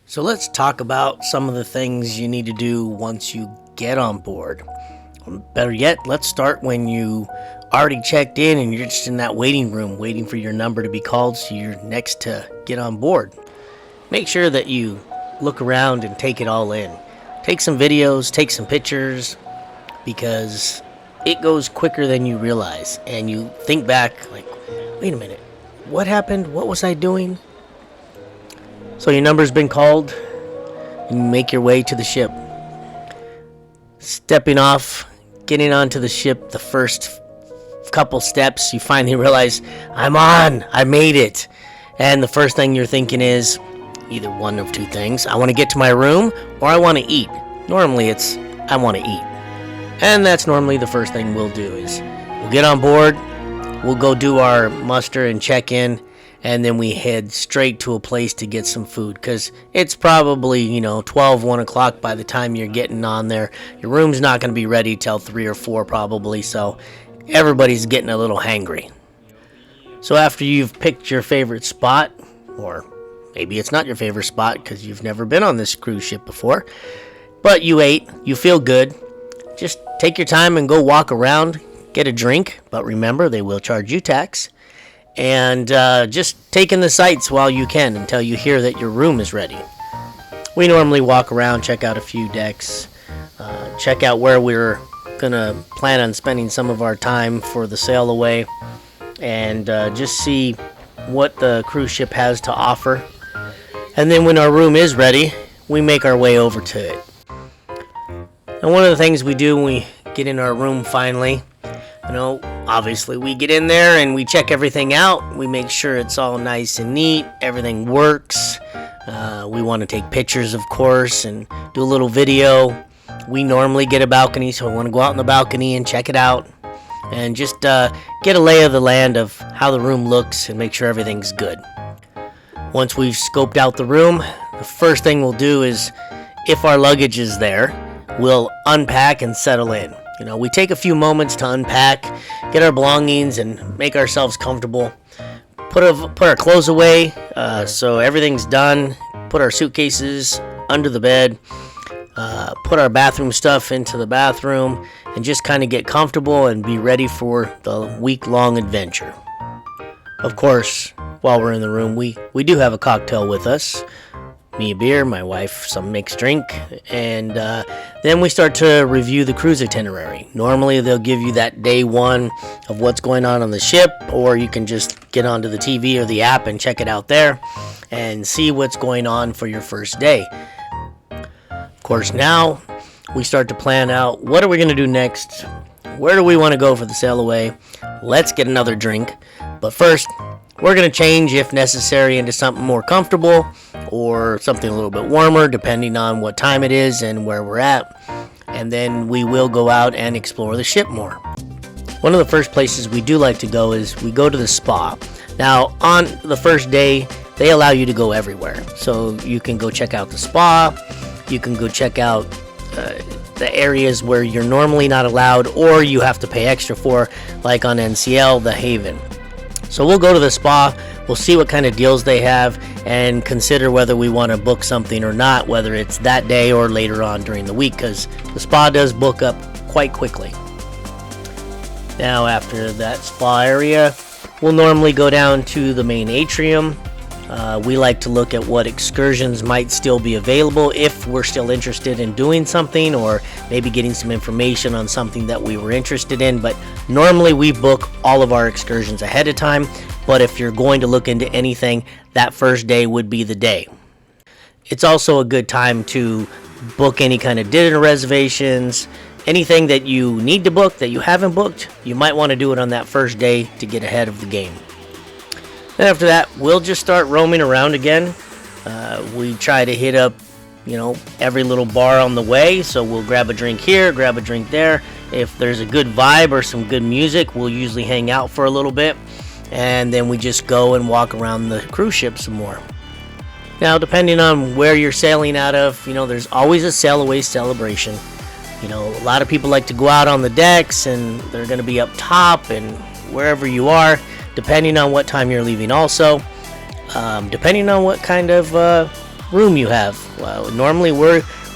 So let's talk about some of the things you need to do once you get on board. Better yet, let's start when you already checked in and you're just in that waiting room waiting for your number to be called so you're next to get on board. Make sure that you look around and take it all in. Take some videos, take some pictures, because it goes quicker than you realize. And you think back like, wait a minute, what happened? What was I doing? So your number's been called and you make your way to the ship. Stepping off, getting onto the ship, the first couple steps, you finally realize, I made it. And the first thing you're thinking is either one of two things. I want to get to my room or I want to eat. Normally it's, I want to eat. And that's normally the first thing we'll do is we'll get on board, we'll go do our muster and check in, and then we head straight to a place to get some food, because it's probably 1 o'clock by the time you're getting on there. Your room's not going to be ready till 3 or 4 probably, so everybody's getting a little hangry. So after you've picked your favorite spot, or maybe it's not your favorite spot because you've never been on this cruise ship before, but you ate, you feel good, just take your time and go walk around, get a drink, but remember they will charge you tax. And just take in the sights while you can until you hear that your room is ready. We normally walk around, check out a few decks, check out where we're gonna plan on spending some of our time for the sail away, and just see what the cruise ship has to offer. And then when our room is ready, we make our way over to it. And one of the things we do when we get in our room finally, obviously we get in there and we check everything out. We make sure it's all nice and neat, everything works. We want to take pictures, of course, and do a little video. We normally get a balcony, so we want to go out on the balcony and check it out and just get a lay of the land of how the room looks and make sure everything's good. Once we've scoped out the room, the first thing we'll do is, if our luggage is there, we'll unpack and settle in. We take a few moments to unpack, get our belongings, and make ourselves comfortable. Put our clothes away so everything's done. Put our suitcases under the bed. Put our bathroom stuff into the bathroom, and just kind of get comfortable and be ready for the week-long adventure. Of course, while we're in the room, we do have a cocktail with us. Me a beer, my wife some mixed drink, and then we start to review the cruise itinerary. Normally they'll give you that day one of what's going on the ship, or you can just get onto the TV or the app and check it out there and see what's going on for your first day. Of course, now we start to plan out, what are we going to do next? Where do we want to go for the sail away? Let's get another drink, but first we're going to change, if necessary, into something more comfortable or something a little bit warmer, depending on what time it is and where we're at. And then we will go out and explore the ship more. One of the first places we do like to go is we go to the spa. Now, on the first day, they allow you to go everywhere. So you can go check out the spa, you can go check out the areas where you're normally not allowed or you have to pay extra for, like on NCL, the Haven. So we'll go to the spa, we'll see what kind of deals they have, and consider whether we want to book something or not, whether it's that day or later on during the week, because the spa does book up quite quickly. Now after that spa area, we'll normally go down to the main atrium. We like to look at what excursions might still be available if we're still interested in doing something, or maybe getting some information on something that we were interested in. But normally we book all of our excursions ahead of time, but if you're going to look into anything, that first day would be the day. It's also a good time to book any kind of dinner reservations, anything that you need to book that you haven't booked. You might want to do it on that first day to get ahead of the game. Then after that, we'll just start roaming around again. We try to hit up, every little bar on the way. So we'll grab a drink here, grab a drink there. If there's a good vibe or some good music, we'll usually hang out for a little bit. And then we just go and walk around the cruise ship some more. Now, depending on where you're sailing out of, there's always a sail away celebration. A lot of people like to go out on the decks, and they're going to be up top and wherever you are, depending on what time you're leaving also. Depending on what kind of, room you have. Well, normally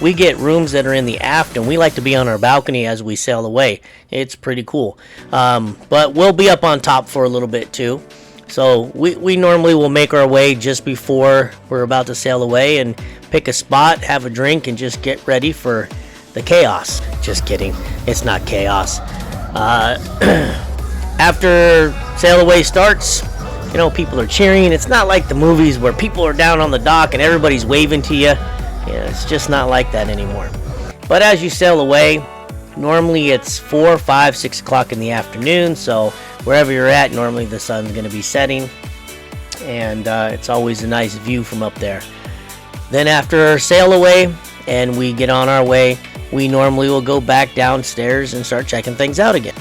we get rooms that are in the aft, and we like to be on our balcony as we sail away. It's pretty cool. But we'll be up on top for a little bit too. So we normally will make our way just before we're about to sail away and pick a spot, have a drink, and just get ready for the chaos. Just kidding. It's not chaos. After sail away starts, you know, people are cheering. It's not like the movies where people are down on the dock and everybody's waving to you. Yeah, it's just not like that anymore. But as you sail away, normally it's 4, 5, 6 o'clock in the afternoon. So wherever you're at, normally the sun's going to be setting. And it's always a nice view from up there. Then after sail away and we get on our way, we normally will go back downstairs and start checking things out again.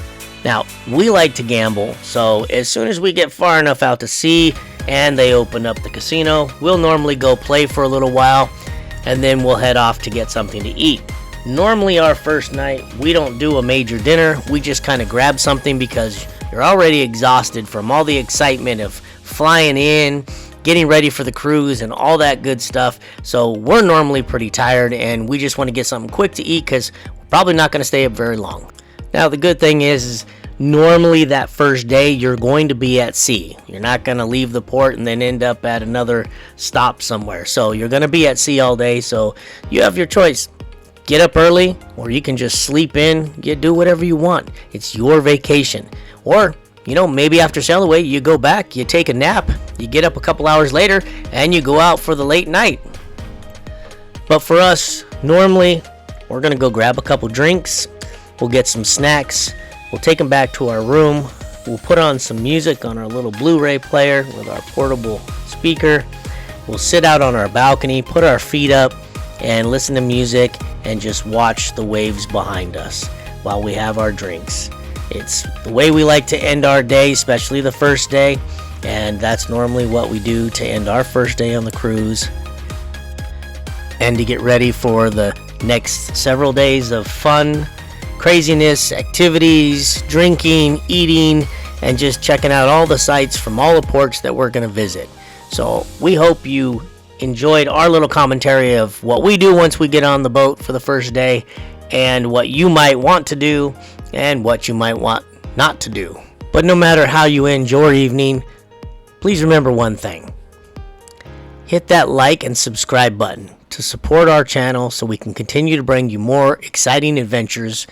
Now, we like to gamble, so as soon as we get far enough out to sea and they open up the casino, we'll normally go play for a little while, and then we'll head off to get something to eat. Normally our first night, we don't do a major dinner. We just kind of grab something because you're already exhausted from all the excitement of flying in, getting ready for the cruise, and all that good stuff. So we're normally pretty tired, and we just want to get something quick to eat because we're probably not going to stay up very long. Now, the good thing is normally that first day you're going to be at sea. You're not going to leave the port and then end up at another stop somewhere. So you're going to be at sea all day, so you have your choice. Get up early, or you can just sleep in. You do whatever you want. It's your vacation. Or, you know, maybe after sail away, you go back, you take a nap, you get up a couple hours later, and you go out for the late night. But for us, normally, we're going to go grab a couple drinks. We'll get some snacks. We'll take them back to our room. We'll put on some music on our little Blu-ray player with our portable speaker. We'll sit out on our balcony, put our feet up, and listen to music and just watch the waves behind us while we have our drinks. It's the way we like to end our day, especially the first day, and that's normally what we do to end our first day on the cruise and to get ready for the next several days of fun, craziness, activities, drinking, eating, and just checking out all the sights from all the ports that we're going to visit. So we hope you enjoyed our little commentary of what we do once we get on the boat for the first day, and what you might want to do and what you might want not to do. But no matter how you end your evening, please remember one thing. Hit that like and subscribe button to support our channel so we can continue to bring you more exciting adventures